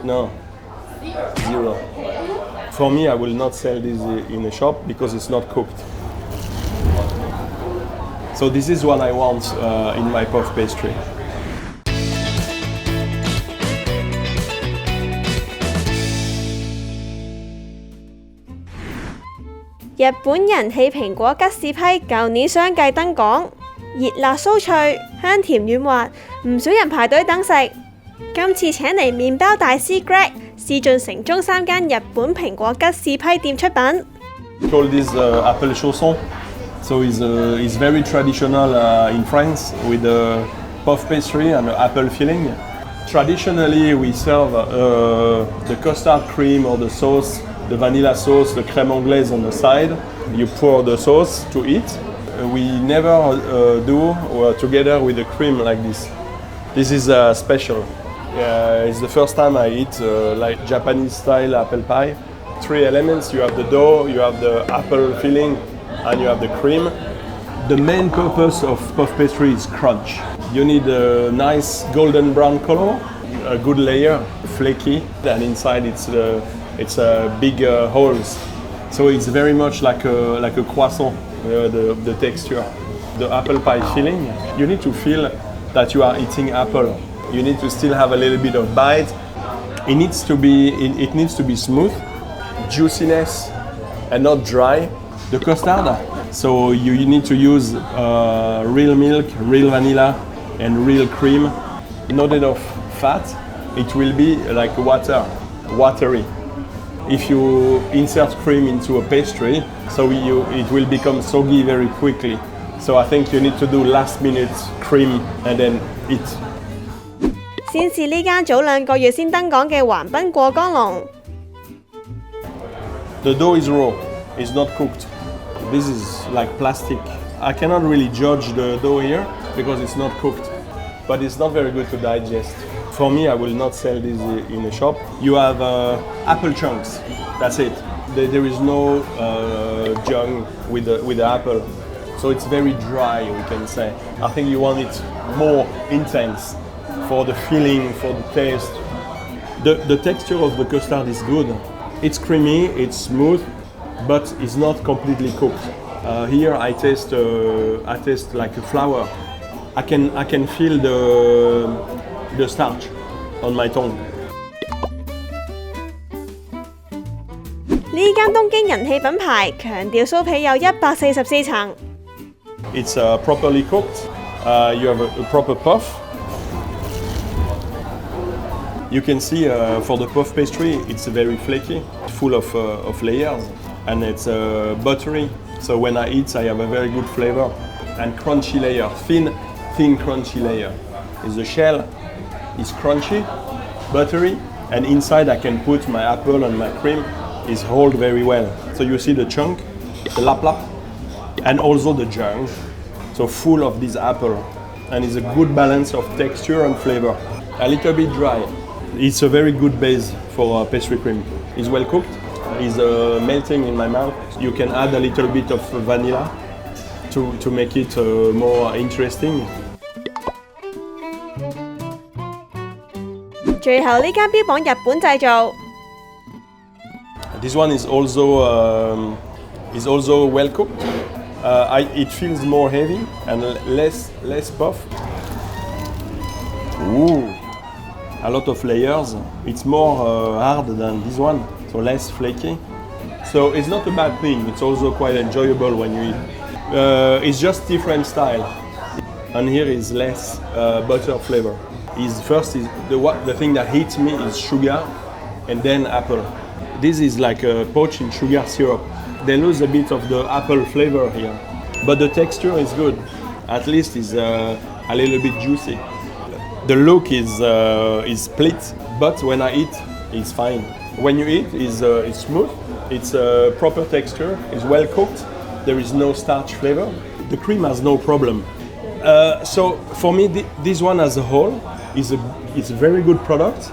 No, zero. For me, I will not sell this in a shop because it's not cooked. So this is what I want in my puff pastry. 日本人氣蘋果吉士批舊年相繼登港，熱辣酥脆，香甜軟滑，唔少人排隊等食。今次請嚟麵包大師 Greg 試盡城中3間日本蘋果吉士批店出品。Called this apple chausson. So it's very traditional in France with the puff pastry and the apple filling. Traditionally, we serve the custard cream or the sauce, the vanilla sauce, the crème anglaise on the side. You pour the sauce to eat. We never do together with the cream like this. This is special. It's the first time I eat like Japanese style apple pie. 3 elements, you have the dough, you have the apple filling, and you have the cream. The main purpose of puff pastry is crunch. You need a nice golden brown color, a good layer, flaky, and inside it's big holes. So it's very much like a croissant, the texture. The apple pie filling, you need to feel that you are eating apple. You need to still have a little bit of bite. It needs to be smooth, juiciness, and not dry. The custard, so you need to use real milk, real vanilla, and real cream. Not enough fat. It will be like watery. If you insert cream into a pastry, so it will become soggy very quickly. So I think you need to do last minute cream and then eat. 先是呢間早2個月先登港嘅橫濱過江龍。The dough is raw. It's not cooked. This is like plastic. I cannot really judge the dough here because it's not cooked, but it's not very good to digest. For me, I will not sell this in a shop. You have apple chunks. That's it. There is no junk with the apple, so it's very dry. We can say. I think you want it more intense for the feeling, for the taste. The texture of the custard is good. It's creamy. It's smooth. But it's not completely cooked. Here I taste like a flour. I can feel the starch on my tongue. 呢間東京人氣品牌強調酥皮有144層。It's properly cooked. You have a proper puff. You can see for the puff pastry, it's very flaky, full of layers. And it's buttery, so when I eat, I have a very good flavor. And crunchy layer, thin crunchy layer. The shell is crunchy, buttery, and inside I can put my apple and my cream. Is hold very well. So you see the chunk, the lap, and also the junk. So full of this apple, and it's a good balance of texture and flavor. A little bit dry. It's a very good base for pastry cream. It's well cooked. Is melting in my mouth. You can add a little bit of vanilla to make it more interesting. 最後呢間標榜日本製造。This one is also well cooked. It feels more heavy and less puff. Ooh, a lot of layers. It's more hard than this one. So less flaky. So it's not a bad thing. It's also quite enjoyable when you eat. It's just different style. And here is less butter flavor. First is the thing that hits me is sugar and then apple. This is like a poached in sugar syrup. They lose a bit of the apple flavor here. But the texture is good. At least it's a little bit juicy. The look is split, but when I eat, it's fine. When you eat, it's smooth, it's a proper texture, it's well cooked, there is no starch flavor. The cream has no problem. So for me, this one as a whole is a very good product.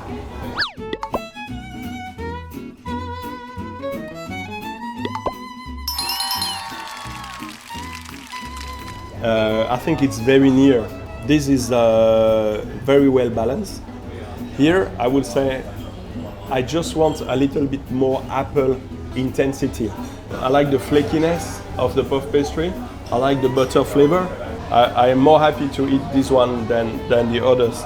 I think it's very near. This is very well balanced. Here, I would say I just want a little bit more apple intensity. I like the flakiness of the puff pastry. I like the butter flavor. I am more happy to eat this one than the others.